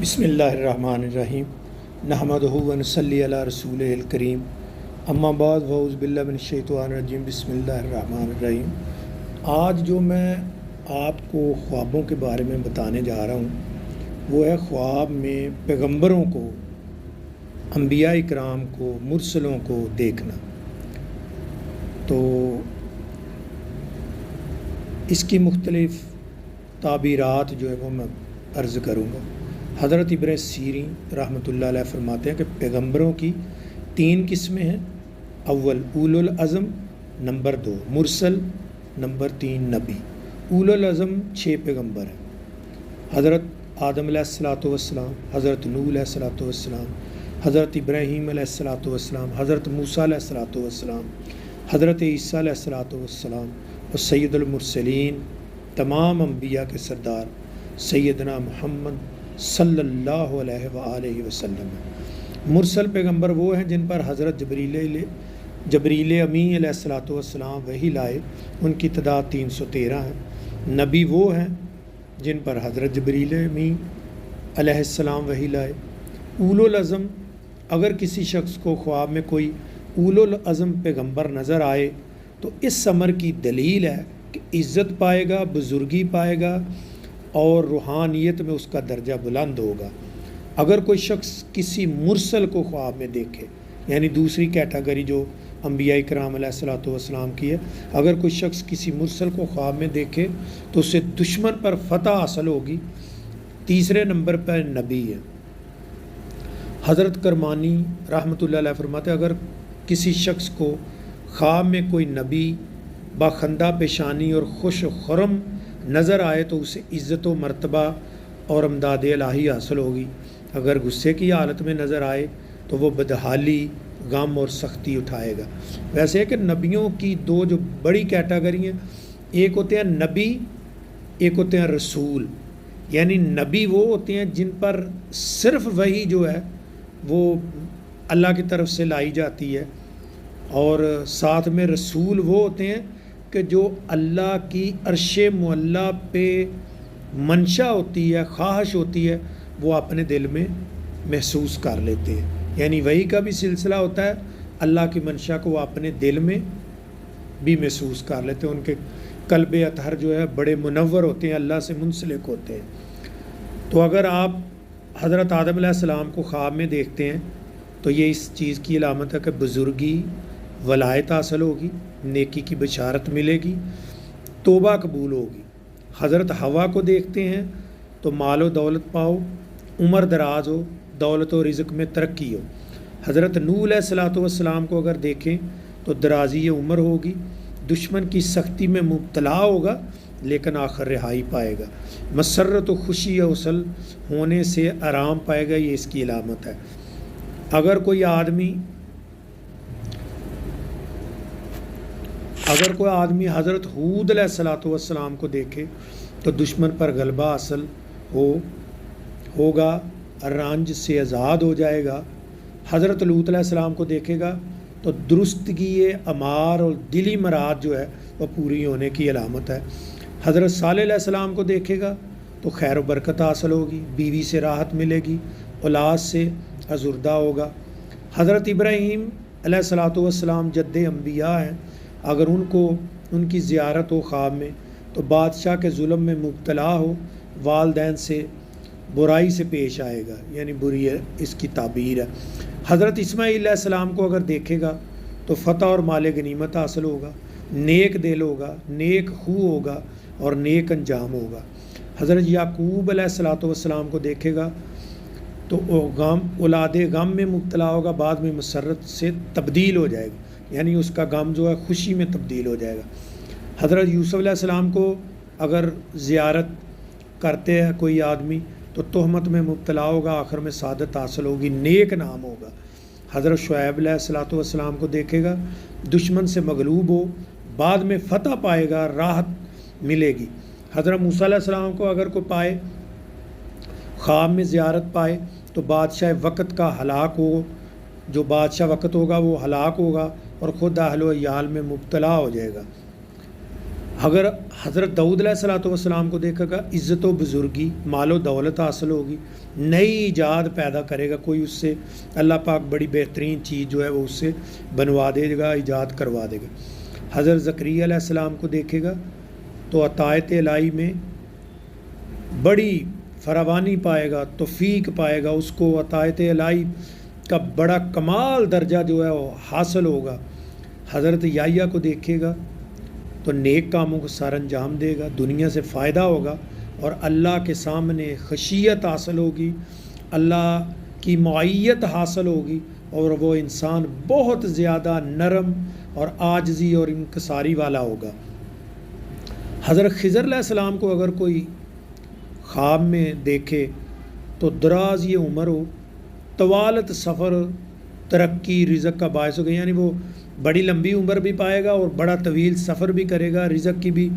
بسم اللہ الرحمن الرحیم نحمدہ و نصلی علی رسول الکریم اما بعد فاعوذ باللہ من الشیطان الرجیم بسم اللہ الرحمن الرحیم۔ آج جو میں آپ کو خوابوں کے بارے میں بتانے جا رہا ہوں وہ ہے خواب میں پیغمبروں کو، انبیاء اکرام کو، مرسلوں کو دیکھنا۔ تو اس کی مختلف تعبیرات جو ہے وہ میں عرض کروں گا۔ حضرت ابن سیرین رحمۃ اللہ علیہ فرماتے ہیں کہ پیغمبروں کی 3 قسمیں ہیں۔ اول اولو العزم، نمبر 2 مرسل، نمبر 3 نبی۔ اولو العزم 6 پیغمبر ہیں۔ حضرت آدم علیہ الصلاۃ والسلام، حضرت نوح علیہ الصلاۃ والسلام، حضرت ابراہیم علیہ الصلاۃ والسلام، حضرت موسیٰ علیہ الصلاۃ والسلام، حضرت عیسیٰ علیہ الصلاۃ والسلام اور سید المرسلین، تمام انبیاء کے سردار سیدنا محمد صلی اللہ علیہ وآلہ وسلم۔ مرسل پیغمبر وہ ہیں جن پر حضرت جبریل امین علیہ الصلاۃ والسلام وحی لائے، ان کی تعداد 313 ہے۔ نبی وہ ہیں جن پر حضرت جبریل امین علیہ السلام وحی لائے۔ اولو العزم، اگر کسی شخص کو خواب میں کوئی اولو العزم پیغمبر نظر آئے تو اس امر کی دلیل ہے کہ عزت پائے گا، بزرگی پائے گا اور روحانیت میں اس کا درجہ بلند ہوگا۔ اگر کوئی شخص کسی مرسل کو خواب میں دیکھے، یعنی دوسری کیٹیگری جو انبیاء کرام علیہ الصلاۃ والسلام کی ہے، اگر کوئی شخص کسی مرسل کو خواب میں دیکھے تو اسے دشمن پر فتح حاصل ہوگی۔ تیسرے نمبر پر نبی ہے۔ حضرت کرمانی رحمۃ اللہ علیہ فرماتے ہیں اگر کسی شخص کو خواب میں کوئی نبی باخندہ پیشانی اور خوش و خرم نظر آئے تو اسے عزت و مرتبہ اور امداد الہی حاصل ہوگی۔ اگر غصے کی حالت میں نظر آئے تو وہ بدحالی، غم اور سختی اٹھائے گا۔ ویسے ہے کہ نبیوں کی 2 جو بڑی کیٹیگری ہیں، ایک ہوتے ہیں نبی، ایک ہوتے ہیں رسول۔ یعنی نبی وہ ہوتے ہیں جن پر صرف وحی جو ہے وہ اللہ کی طرف سے لائی جاتی ہے، اور ساتھ میں رسول وہ ہوتے ہیں کہ جو اللہ کی عرش معلیٰ پہ منشا ہوتی ہے، خواہش ہوتی ہے، وہ اپنے دل میں محسوس کر لیتے ہیں۔ یعنی وحی کا بھی سلسلہ ہوتا ہے، اللہ کی منشا کو وہ اپنے دل میں بھی محسوس کر لیتے ہیں۔ ان کے قلب اطہر جو ہے بڑے منور ہوتے ہیں، اللہ سے منسلک ہوتے ہیں۔ تو اگر آپ حضرت آدم علیہ السلام کو خواب میں دیکھتے ہیں تو یہ اس چیز کی علامت ہے کہ بزرگی، ولایت حاصل ہوگی، نیکی کی بشارت ملے گی، توبہ قبول ہوگی۔ حضرت حوا کو دیکھتے ہیں تو مال و دولت پاؤ، عمر دراز ہو، دولت و رزق میں ترقی ہو۔ حضرت نوح علیہ الصلاۃ والسلام کو اگر دیکھیں تو درازی عمر ہوگی، دشمن کی سختی میں مبتلا ہوگا لیکن آخر رہائی پائے گا، مسرت و خوشی حاصل ہونے سے آرام پائے گا، یہ اس کی علامت ہے۔ اگر کوئی آدمی حضرت ہود علیہ الصلاۃ والسلام کو دیکھے تو دشمن پر غلبہ حاصل ہوگا، رنج سے آزاد ہو جائے گا۔ حضرت لوط علیہ السلام کو دیکھے گا تو درستگی اعمار اور دلی مراد جو ہے وہ پوری ہونے کی علامت ہے۔ حضرت صالح علیہ السلام کو دیکھے گا تو خیر و برکت حاصل ہوگی، بیوی سے راحت ملے گی، اولاد سے ازردہ ہوگا۔ حضرت ابراہیم علیہ الصلاۃ والسلام جد انبیاء ہیں، اگر ان کی زیارت ہو خواب میں تو بادشاہ کے ظلم میں مبتلا ہو، والدین سے برائی سے پیش آئے گا، یعنی بری ہے اس کی تعبیر ہے۔ حضرت اسماعیل علیہ السلام کو اگر دیکھے گا تو فتح اور مال غنیمت حاصل ہوگا، نیک دل ہوگا، نیک خو ہوگا اور نیک انجام ہوگا۔ حضرت یعقوب علیہ الصلاۃ والسلام کو دیکھے گا تو اولاد غم میں مبتلا ہوگا، بعد میں مسرت سے تبدیل ہو جائے گا، یعنی اس کا غم جو ہے خوشی میں تبدیل ہو جائے گا۔ حضرت یوسف علیہ السلام کو اگر زیارت کرتے ہیں کوئی آدمی تو تہمت میں مبتلا ہوگا، آخر میں سعادت حاصل ہوگی، نیک نام ہوگا۔ حضرت شعیب علیہ الصلاۃ والسلام کو دیکھے گا، دشمن سے مغلوب ہو، بعد میں فتح پائے گا، راحت ملے گی۔ حضرت موسیٰ علیہ السلام کو اگر کوئی پائے، خواب میں زیارت پائے تو بادشاہ وقت کا ہلاک ہو، جو بادشاہ وقت ہوگا وہ ہلاک ہوگا اور خود اہل و عیال میں مبتلا ہو جائے گا۔ اگر حضرت داؤد علیہ الصلاۃ والسلام کو دیکھے گا، عزت و بزرگی، مال و دولت حاصل ہوگی، نئی ایجاد پیدا کرے گا، کوئی اس سے اللہ پاک بڑی بہترین چیز جو ہے وہ اس سے بنوا دے گا، ایجاد کروا دے گا۔ حضرت زکریا علیہ السلام کو دیکھے گا تو عطایت الہی میں بڑی فراوانی پائے گا، توفیق پائے گا، اس کو عطایت الہی کا بڑا کمال درجہ جو ہے وہ حاصل ہوگا۔ حضرت یحییٰ کو دیکھے گا تو نیک کاموں کو سر انجام دے گا، دنیا سے فائدہ ہوگا اور اللہ کے سامنے خشیت حاصل ہوگی، اللہ کی معیت حاصل ہوگی، اور وہ انسان بہت زیادہ نرم اور عاجزی اور انکساری والا ہوگا۔ حضرت خضر علیہ السلام کو اگر کوئی خواب میں دیکھے تو دراز یہ عمر ہو، طوالت سفر، ترقی، رزق کا باعث ہوگا، یعنی وہ بڑی لمبی عمر بھی پائے گا اور بڑا طویل سفر بھی کرے گا، رزق کی بھی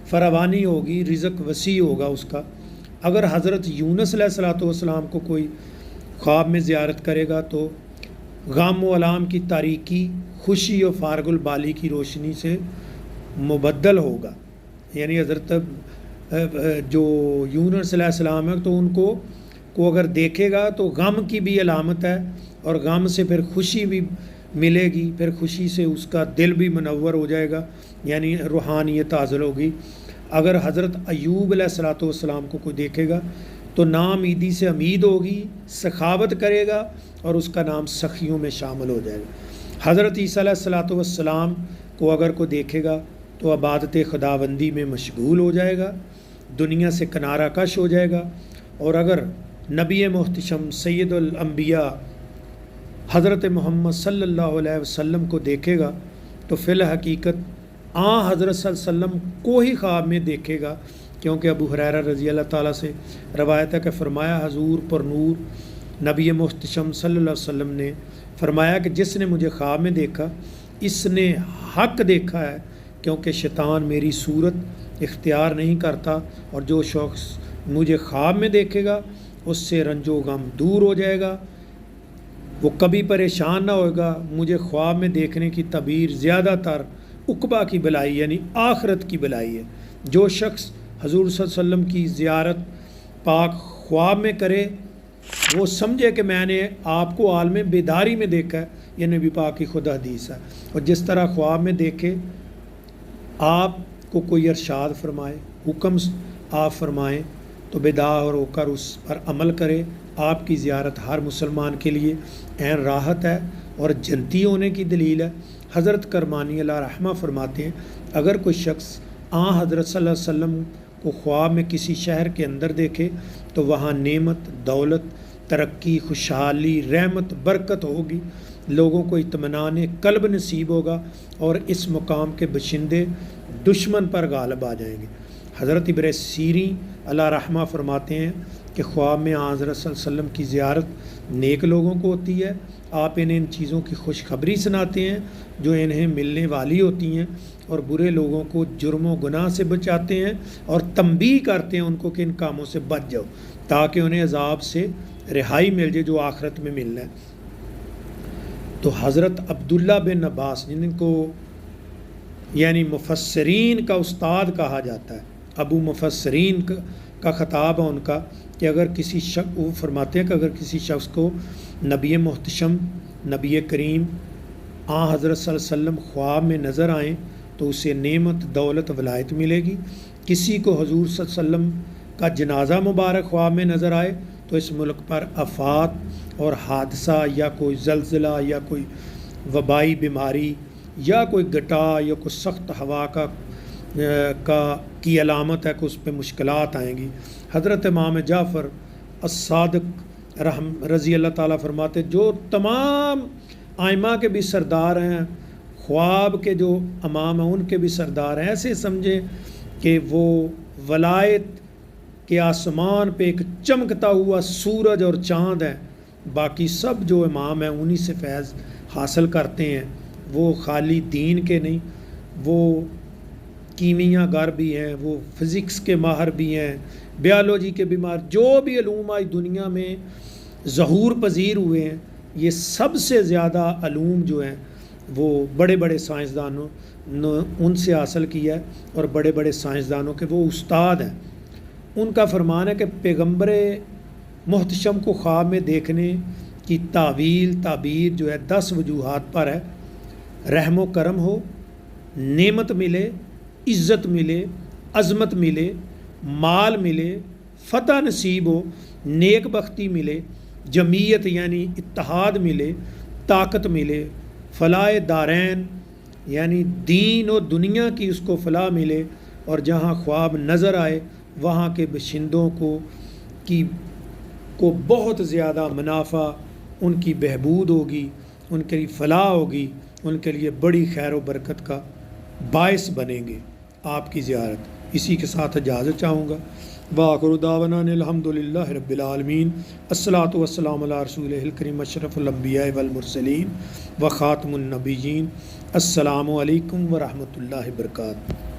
فراوانی ہوگی، رزق وسیع ہوگا اس کا۔ اگر حضرت یونس علیہ السلام کو کوئی خواب میں زیارت کرے گا تو غم و الام کی تاریکی خوشی و فارغ البالی کی روشنی سے مبدل ہوگا، یعنی حضرت جو یونس علیہ السلام ہے تو ان کو اگر دیکھے گا تو غم کی بھی علامت ہے، اور غم سے پھر خوشی بھی ملے گی، پھر خوشی سے اس کا دل بھی منور ہو جائے گا، یعنی روحانیت حاصل ہوگی۔ اگر حضرت ایوب علیہ السلام کو کوئی دیکھے گا تو نام عیدی سے امید ہوگی، سخاوت کرے گا اور اس کا نام سخیوں میں شامل ہو جائے گا۔ حضرت عیسیٰ علیہ السلام کو اگر کوئی دیکھے گا تو عبادت خداوندی میں مشغول ہو جائے گا، دنیا سے کنارہ کش ہو جائے گا۔ اور اگر نبی محتشم سید الانبیاء حضرت محمد صلی اللہ علیہ وسلم کو دیکھے گا تو فی الحقیقت حضرت صلی اللہ علیہ وسلم کو ہی خواب میں دیکھے گا، کیونکہ ابو ہریرہ رضی اللہ تعالیٰ سے روایت ہے کہ فرمایا حضور پر نور نبی محتشم صلی اللہ علیہ وسلم نے فرمایا کہ جس نے مجھے خواب میں دیکھا اس نے حق دیکھا ہے، کیونکہ شیطان میری صورت اختیار نہیں کرتا، اور جو شخص مجھے خواب میں دیکھے گا اس سے رنج و غم دور ہو جائے گا، وہ کبھی پریشان نہ ہوگا۔ مجھے خواب میں دیکھنے کی تعبیر زیادہ تر عقبہ کی بلائی یعنی آخرت کی بلائی ہے۔ جو شخص حضور صلی اللہ علیہ وسلم کی زیارت پاک خواب میں کرے وہ سمجھے کہ میں نے آپ کو عالم بیداری میں دیکھا ہے، یہ نبی پاک کی خود حدیث ہے۔ اور جس طرح خواب میں دیکھے آپ کو کوئی ارشاد فرمائے، حکم آپ فرمائیں تو بیدار ہو کر اس پر عمل کرے۔ آپ کی زیارت ہر مسلمان کے لیے عین راحت ہے اور جنتی ہونے کی دلیل ہے۔ حضرت کرمانی اللہ رحمہ فرماتے ہیں اگر کوئی شخص حضرت صلی اللہ علیہ وسلم کو خواب میں کسی شہر کے اندر دیکھے تو وہاں نعمت، دولت، ترقی، خوشحالی، رحمت، برکت ہوگی، لوگوں کو اطمینان قلب نصیب ہوگا اور اس مقام کے باشندے دشمن پر غالب آ جائیں گے۔ حضرت ابن سیرین اللہ رحمہ فرماتے ہیں کہ خواب میں حضرت صلی اللہ علیہ وسلم کی زیارت نیک لوگوں کو ہوتی ہے، آپ انہیں ان چیزوں کی خوشخبری سناتے ہیں جو انہیں ملنے والی ہوتی ہیں، اور برے لوگوں کو جرم و گناہ سے بچاتے ہیں اور تنبیہ کرتے ہیں ان کو کہ ان کاموں سے بچ جاؤ تاکہ انہیں عذاب سے رہائی مل جائے جو آخرت میں ملنا ہے۔ تو حضرت عبداللہ بن عباس جن کو یعنی مفسرین کا استاد کہا جاتا ہے، ابو مفسرین کا خطاب ہے ان کا، کہ اگر کسی شخص وہ فرماتے ہیں کہ اگر کسی شخص کو نبی محتشم نبی کریم حضرت صلی اللہ علیہ وسلم خواب میں نظر آئیں تو اسے نعمت، دولت، ولایت ملے گی۔ کسی کو حضور صلی اللہ علیہ وسلم کا جنازہ مبارک خواب میں نظر آئے تو اس ملک پر آفات اور حادثہ یا کوئی زلزلہ یا کوئی وبائی بیماری یا کوئی گٹا یا کوئی سخت ہوا کی علامت ہے کہ اس پہ مشکلات آئیں گی۔ حضرت امام جعفر الصادق رضی اللہ تعالیٰ فرماتے جو تمام ائمہ کے بھی سردار ہیں، خواب کے جو امام ہیں ان کے بھی سردار ہیں، ایسے سمجھیں کہ وہ ولایت کے آسمان پہ ایک چمکتا ہوا سورج اور چاند ہے، باقی سب جو امام ہیں انہی سے فیض حاصل کرتے ہیں۔ وہ خالی دین کے نہیں، وہ کیمیا گر بھی ہیں، وہ فزکس کے ماہر بھی ہیں، بیالوجی کے بھی ماہر، جو بھی علوم آج دنیا میں ظہور پذیر ہوئے ہیں، یہ سب سے زیادہ علوم جو ہیں وہ بڑے بڑے سائنسدانوں نے ان سے حاصل کیا ہے، اور بڑے بڑے سائنسدانوں کے وہ استاد ہیں۔ ان کا فرمان ہے کہ پیغمبر محتشم کو خواب میں دیکھنے کی تعبیر جو ہے 10 وجوہات پر ہے۔ رحم و کرم ہو، نعمت ملے، عزت ملے، عظمت ملے، مال ملے، فتح نصیب ہو، نیک بختی ملے، جمعیت یعنی اتحاد ملے، طاقت ملے، فلاح دارین یعنی دین و دنیا کی اس کو فلاح ملے، اور جہاں خواب نظر آئے وہاں کے باشندوں کو بہت زیادہ منافع، ان کی بہبود ہوگی، ان کے لیے فلاح ہوگی، ان کے لیے بڑی خیر و برکت کا باعث بنیں گے آپ کی زیارت۔ اسی کے ساتھ اجازت چاہوں گا۔ وآخر دعوانا الحمد للہ رب العالمین۔ الصلاۃ والسلام علی رسول الکریم اشرف الانبیاء والمرسلین و خاتم النبیین۔ السلام علیکم ورحمۃ اللہ وبرکاتہ۔